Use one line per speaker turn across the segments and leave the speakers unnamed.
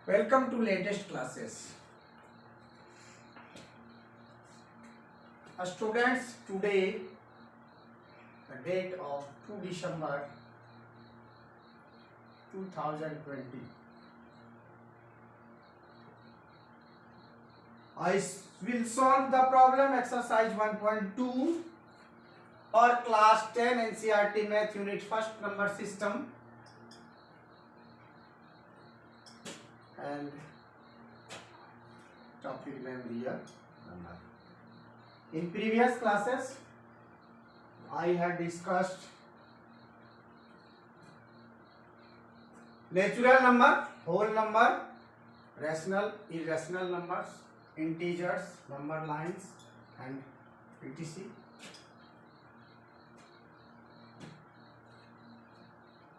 Welcome to latest classes. Students, today the date of 2 December 2020. I will solve the problem exercise 1.2 or class 10 NCERT Math Unit First Number System, and topic name real number. In previous classes I had discussed natural number, whole number, rational, irrational numbers, integers, number lines and etc.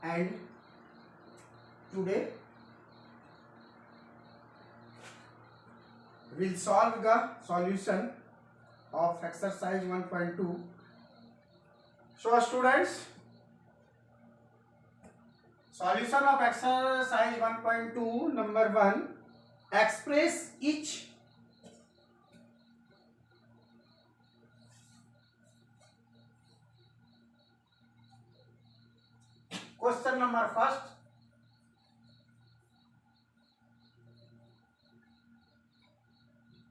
And today we'll solve the solution of exercise 1.2. So students, solution of exercise 1.2 number 1, express each question number first.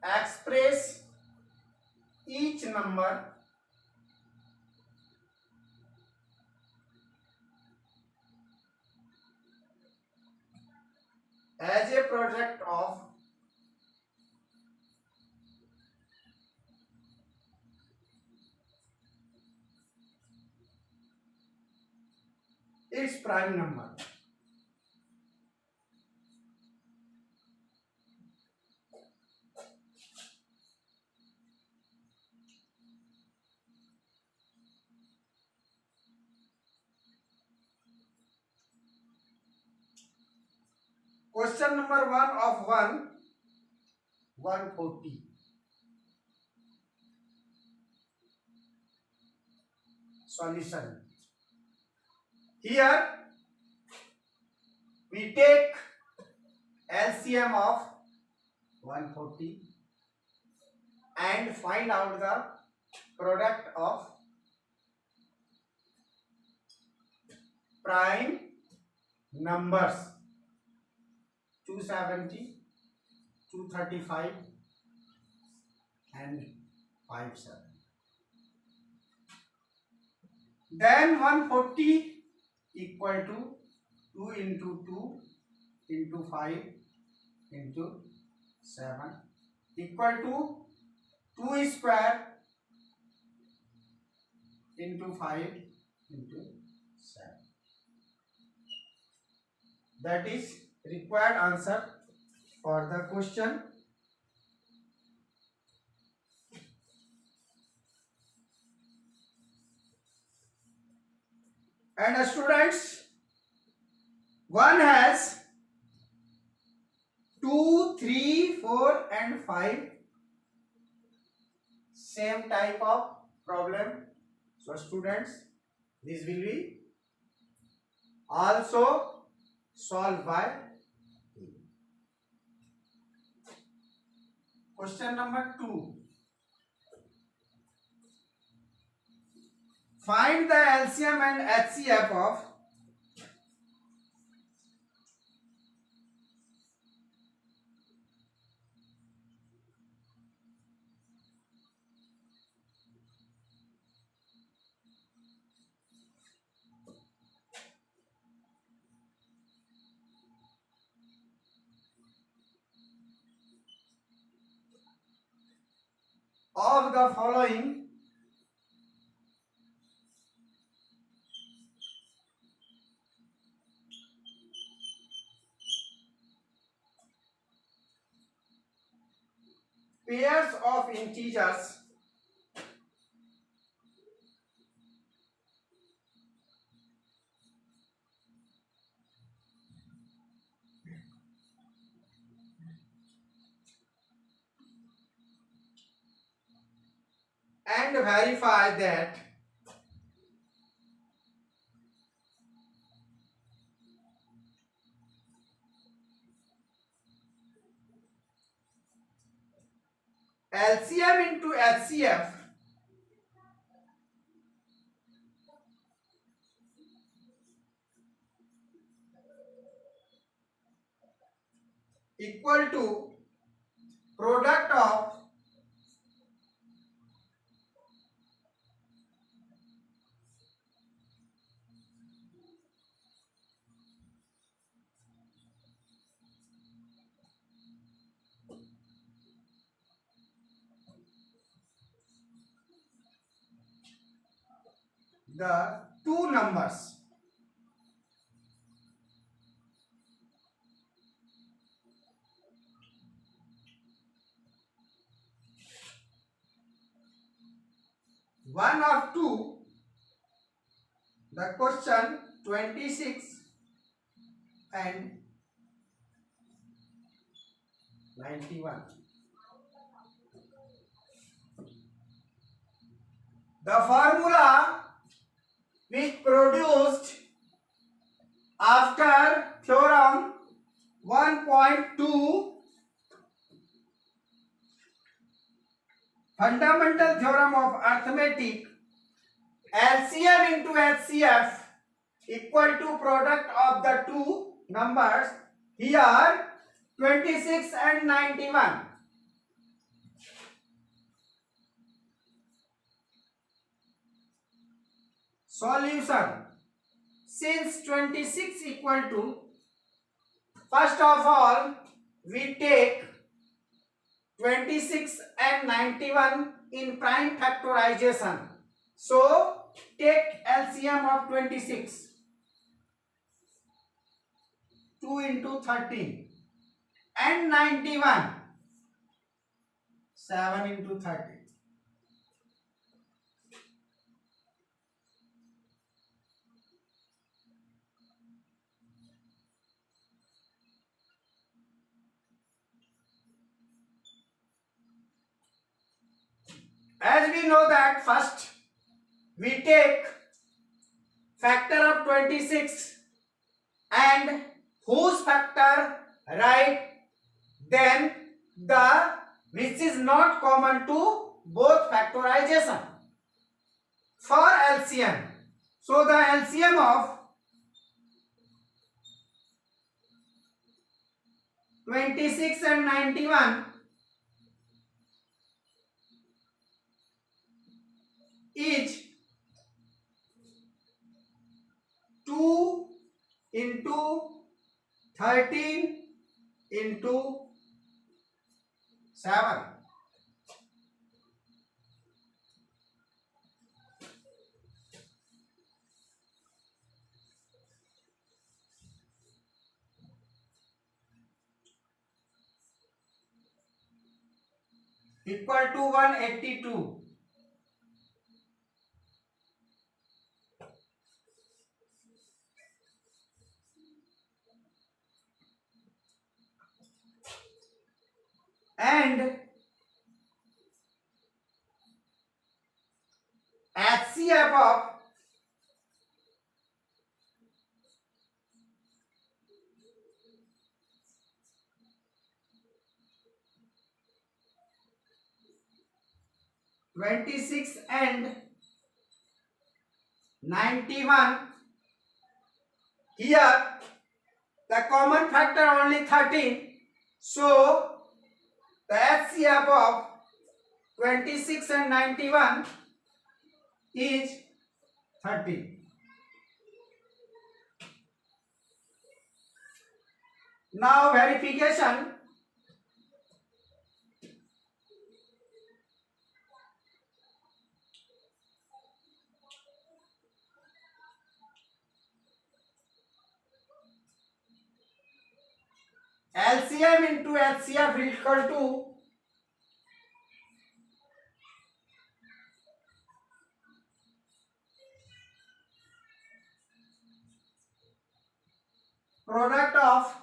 Express each number as a product of its prime number. Question number 1 of 140. Solution. Here we take LCM of 140 and find out the product of prime numbers 270, 235 and 57. Then 140 equal to 2 into 2 into 5 into 7 equal to 2 square into 5 into 7. That is required answer for the question. And students, one has 2, 3, 4 and 5 same type of problem. So students, this will be also solved by question number 2. Find the LCM and HCF of the following pairs of integers and verify that LCM into HCF equal to product of the two numbers. One of two, the question 26 and 91. The formula which produced after theorem 1.2, fundamental theorem of arithmetic, LCM into HCF equal to product of the two numbers, here 26 and 91. Solution. Since 26 equal to, first of all we take 26 and 91 in prime factorization. So take LCM of 26. 2 into 13 and 91, 7 into 30. As we know that first we take factor of 26 and whose factor write, then the which is not common to both factorization for LCM. So the LCM of 26 and 91 is 2 into 13 into 7. Equal to 182. And HCF of 26 and 91, here the common factor only 13, so the HCF of 26 and 91 is 30. Now verification. LCM into HCF equal to product of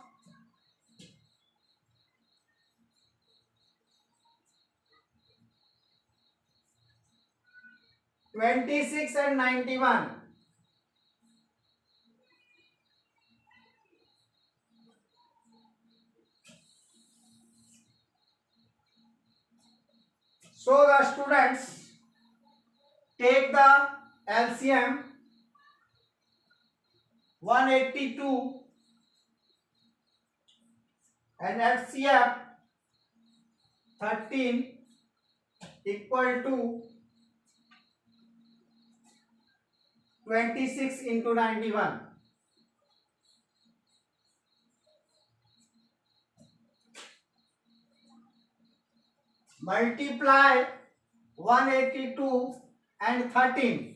(26) and 91. So the students take the LCM 182 and HCF 13 equal to 26 into 91. Multiply 182 and 13.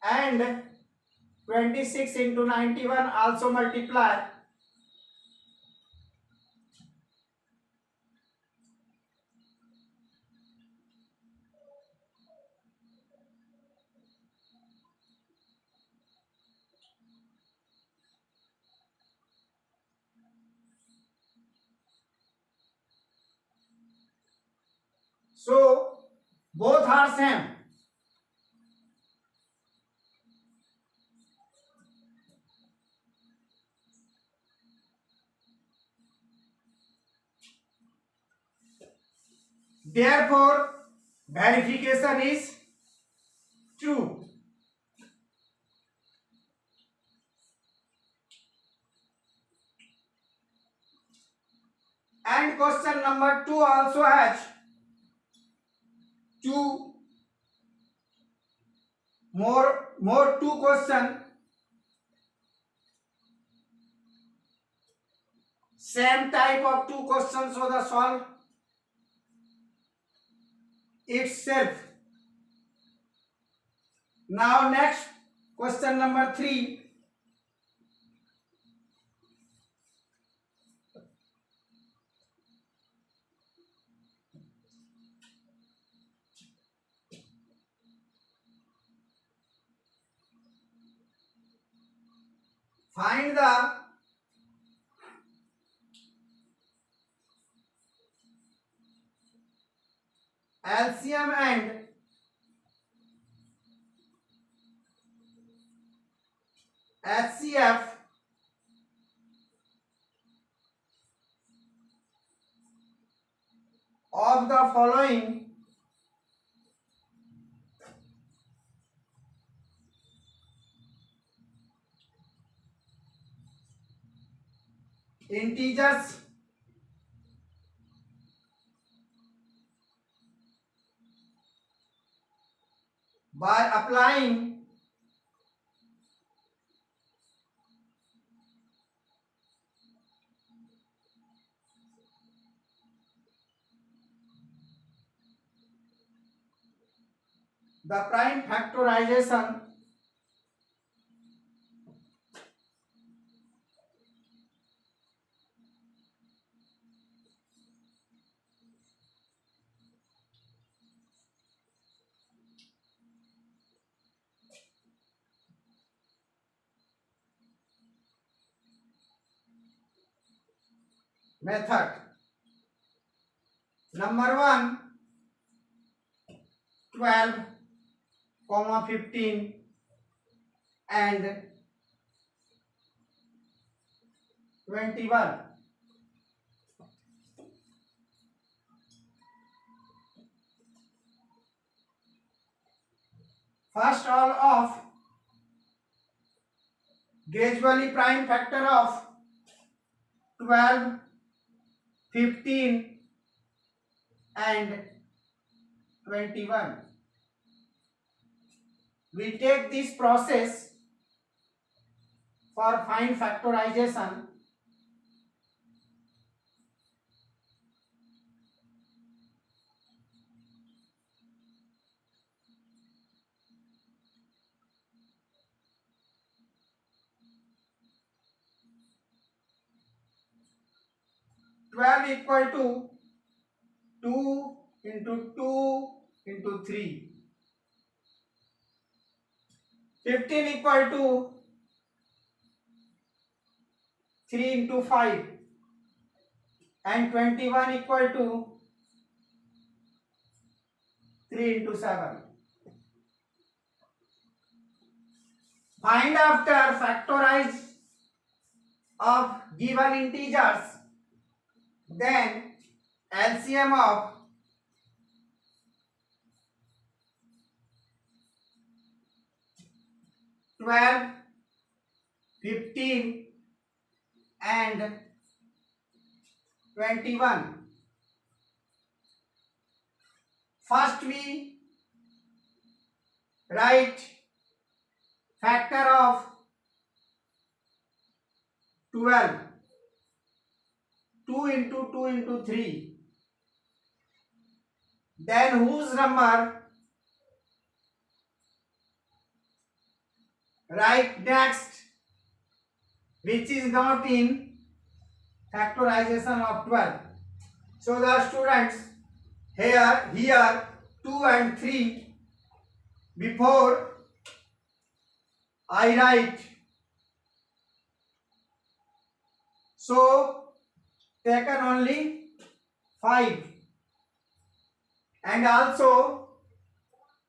And 26 into 91 also multiply. So both are same. Therefore, verification is true. And question number 2 also has two more two question. Same type of two questions, so the solve itself. Now next question number 3. Find the LCM and HCF of the following integers by applying the prime factorization method. Number 1, 12, 15 and 21. First all of gradually prime factor of 12, 15 and 21. We take this process for find factorization. Twelve equal to 2 into 2 into 3. 15 equal to 3 into 5. and 21 equal to 3 into 7. Find after factorize of given integers, then LCM of 12, 15 and 21. First we write factor of 12, 2 into 2 into 3. Then whose number write next, which is not in factorization of 12. So the students, here 2 and 3, before I write, so taken only 5, and also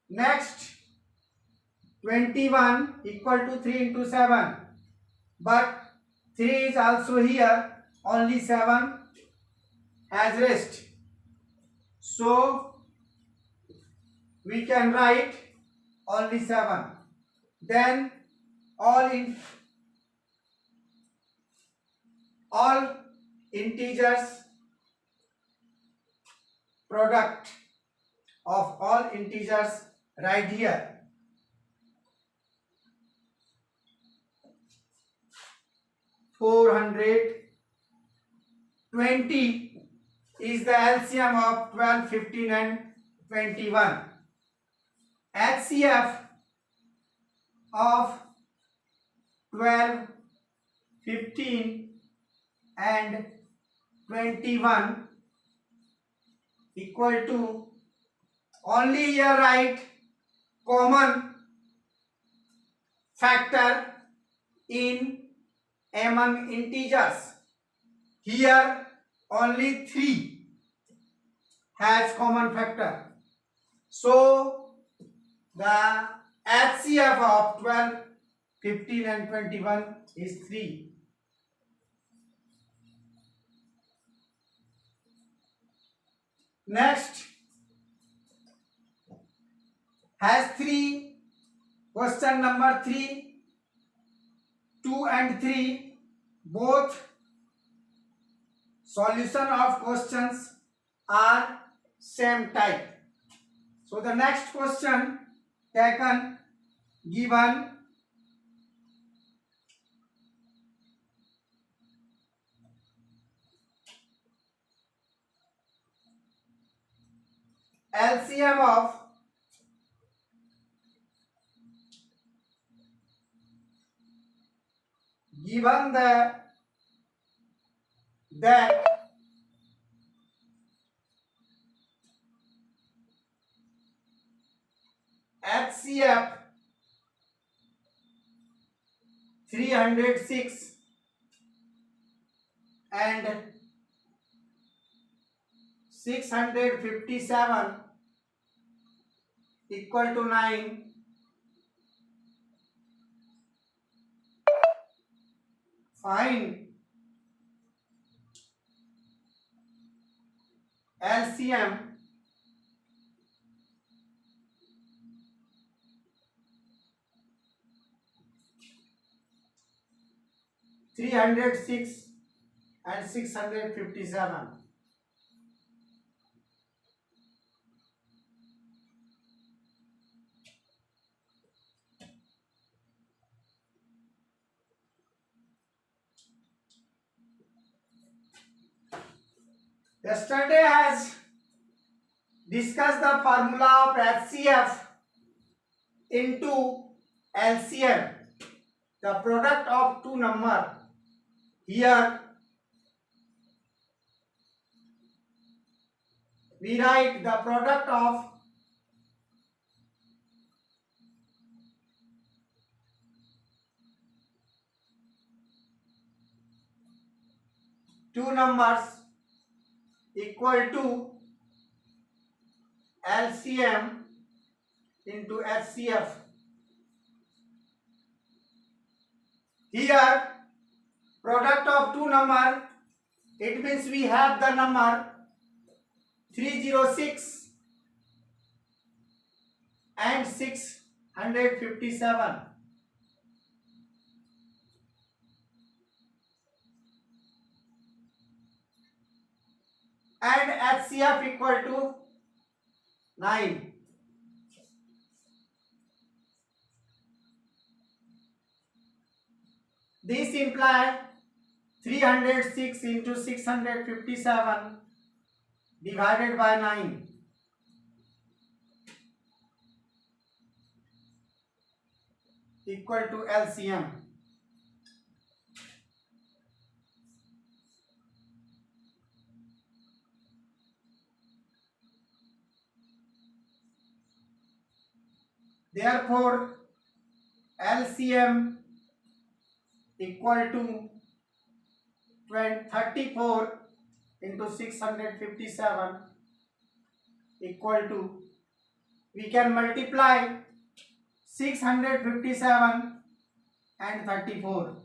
next 21 equal to 3 into 7, but 3 is also here, only 7 has rest, so we can write only 7. Then all integers, product of all integers right here. $420 is the LCM of 12, 15 and 21. HCF of 12, 15 and 21 equal to, only here write common factor in among integers. Here only 3 has common factor. So the HCF of 12, 15 and 21 is 3. Next has 3, question number 3, 2 and 3, both solution of questions are same type. So the next question taken, given LCM of given that HCF 306 and 657 equal to 9. Find LCM (306) and 657. Yesterday has discussed the formula of HCF into LCM, the product of two numbers. Here we write the product of two numbers equal to LCM into HCF. Here product of two number, it means we have the number 306 and 657. And HCF equal to 9. This implies 306 into 657 divided by 9 equal to LCM. Therefore, LCM equal to 34 into 657 equal to, we can multiply 657 and 34.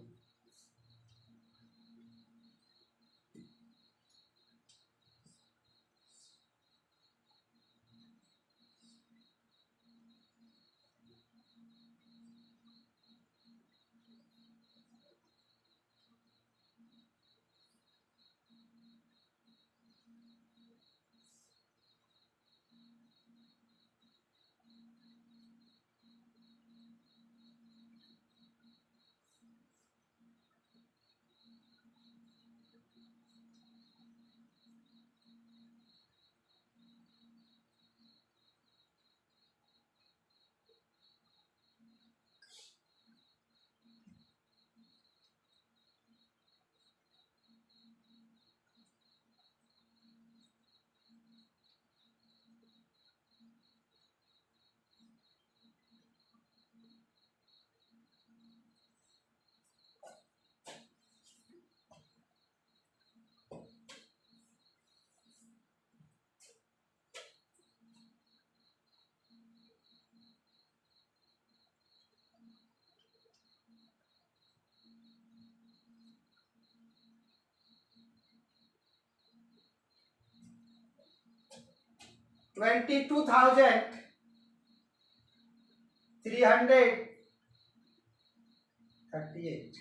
$22,338.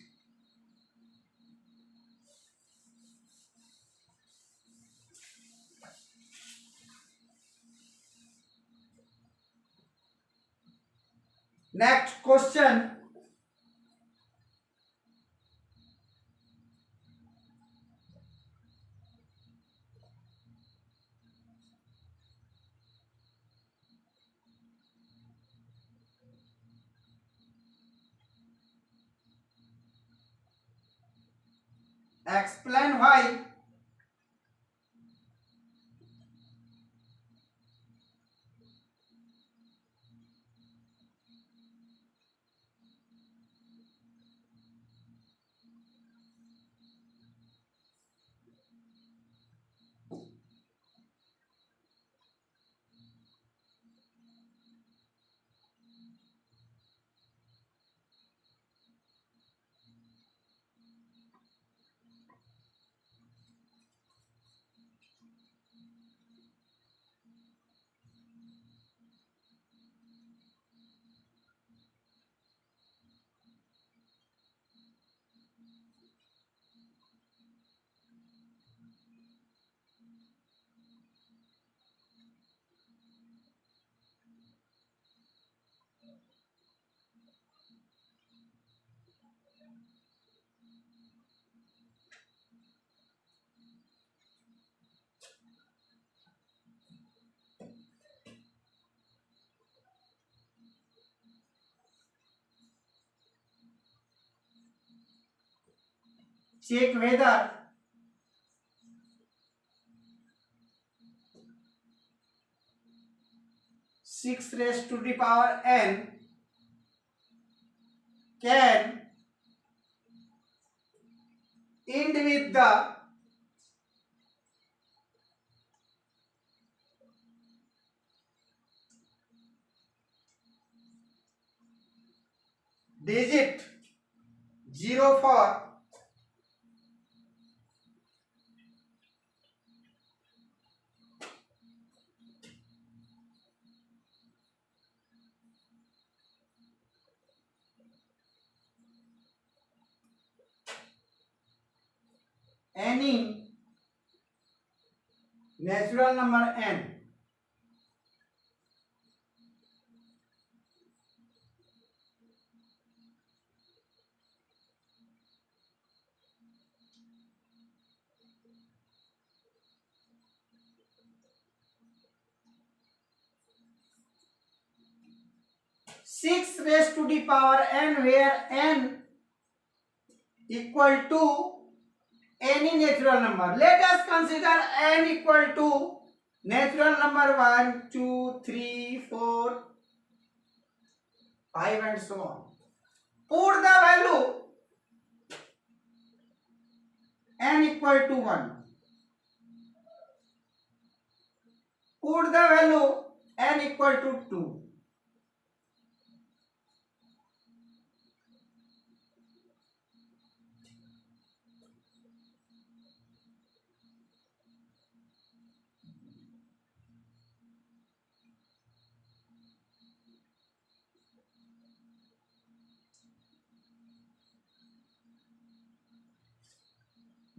Next question. Explain why check whether 6 raised to the power n can end with the digit 0 for any natural number n six raised to the power n, where n equal to any natural number. Let us consider n equal to natural number 1, 2, 3, 4, 5 and so on. Put the value n equal to 1. Put the value n equal to 2.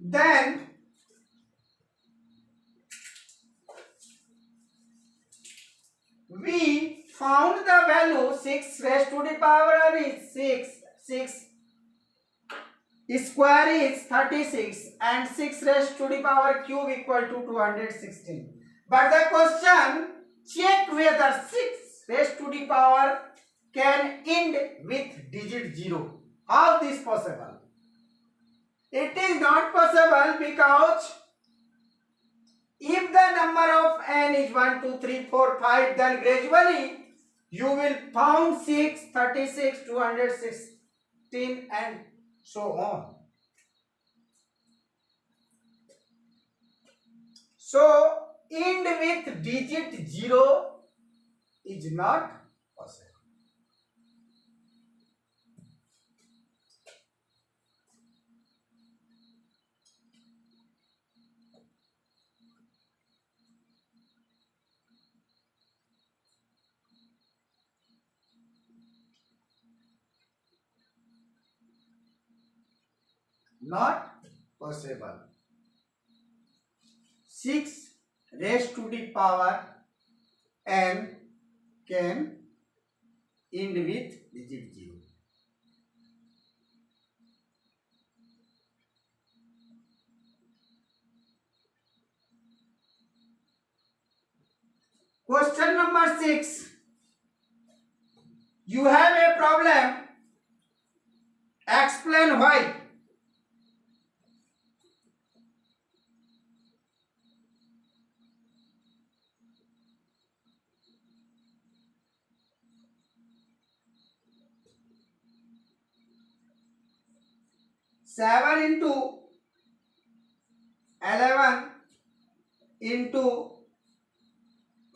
Then we found the value 6 raised to the power is 6 square is 36 and 6 raised to the power cube equal to 216. But the question, check whether 6 raised to the power can end with digit 0. How this possible? It is not possible because if the number of n is 1, 2, 3, 4, 5, then gradually you will found 6, 36, 216 and so on. So end with digit 0 is not possible. Not possible. 6 raised to the power n can end with digit 0. Question number 6. You have a problem. Explain why. Seven into 11 into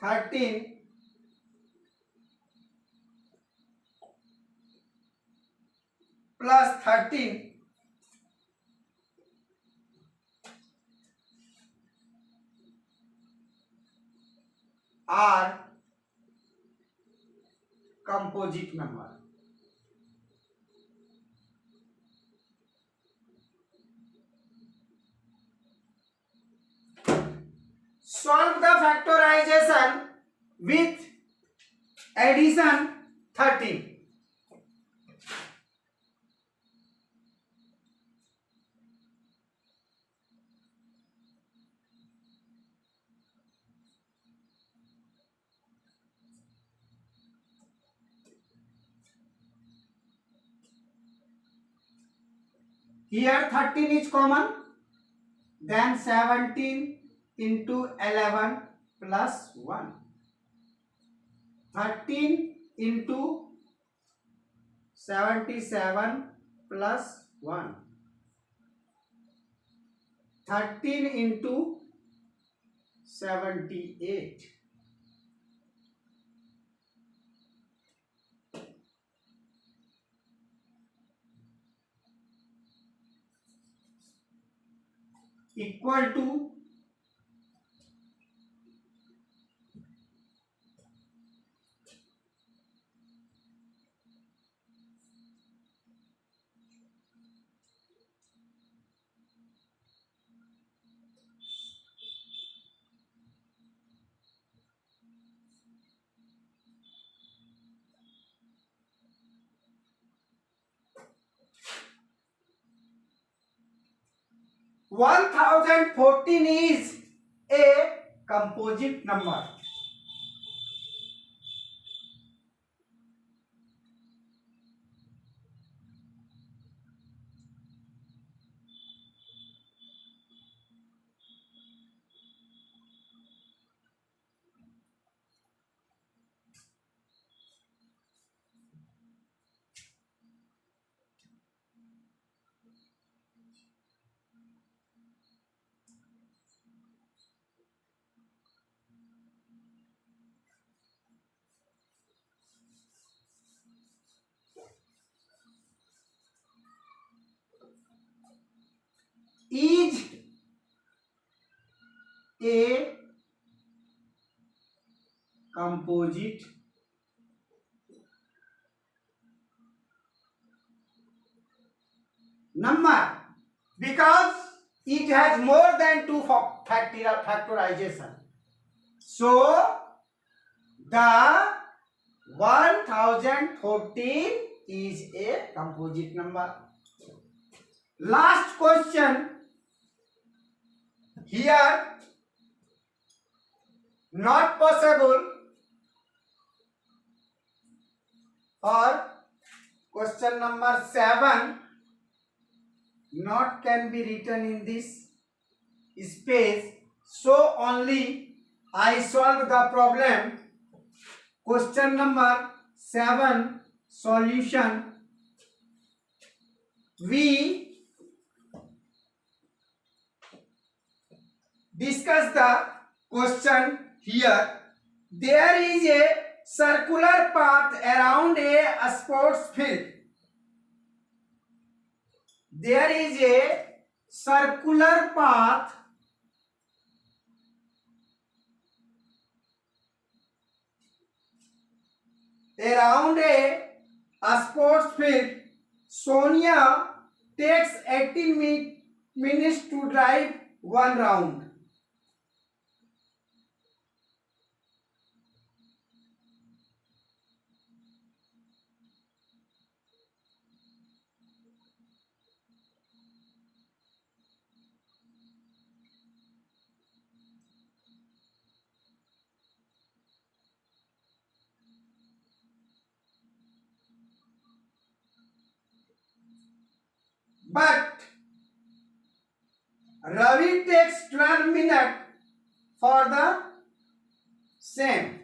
13 plus 13 are composite number. Solve the factorization with addition 13. Here 13 is common, then 17 into 11 plus 1. 13 into 77 plus 1. 13 into 78. equal to 1014 is a composite number. Is a composite number because it has more than two factorization. So the 1014 is a composite number. Last question here, not possible, or question number 7 not can be written in this space, so only I solve the problem. Question number 7 solution. We discuss the question here. There is a circular path around a sports field. There is a circular path around a sports field. Sonia takes 18 minutes to drive one round. But Ravi takes 12 minutes for the same.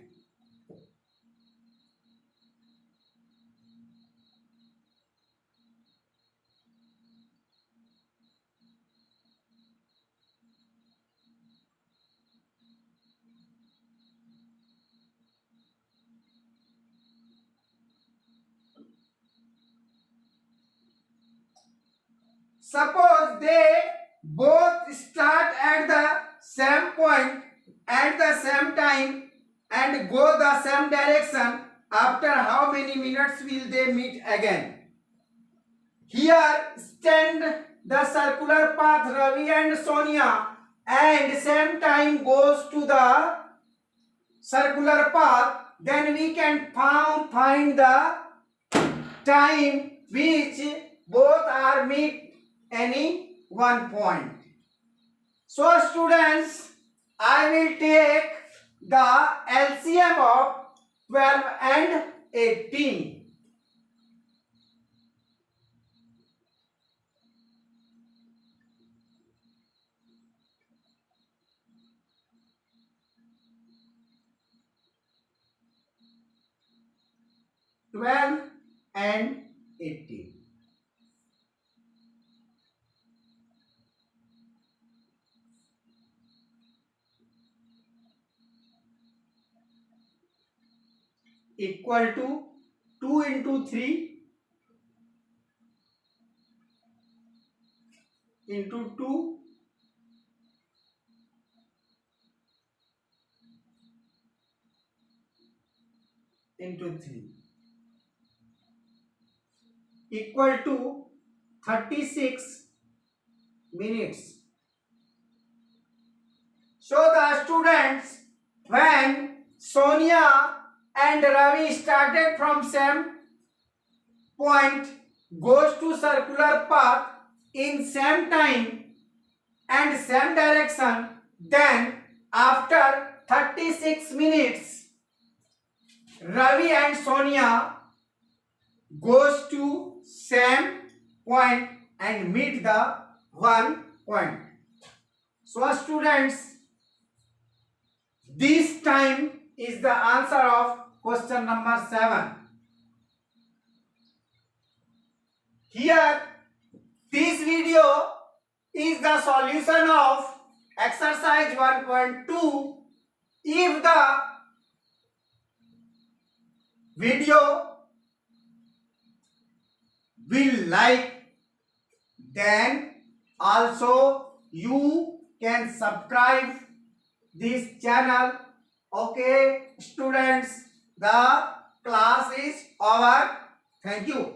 Suppose they both start at the same point at the same time and go the same direction. After how many minutes will they meet again? Here stand the circular path Ravi and Sonia, and same time goes to the circular path. Then we can find the time which both are meet any one point. So students, I will take the LCM of 12 and 18. And 18. Equal to 2 into 3 into 2 into 3 equal to 36 minutes. So the students, when Sonia and Ravi started from same point, goes to circular path in same time and same direction, then after 36 minutes Ravi and Sonia goes to same point and meet the one point. So students, this time is the answer of question number 7. Here, this video is the solution of exercise 1.2. If the video will like, then also you can subscribe this channel. Okay students, the class is over. Thank you.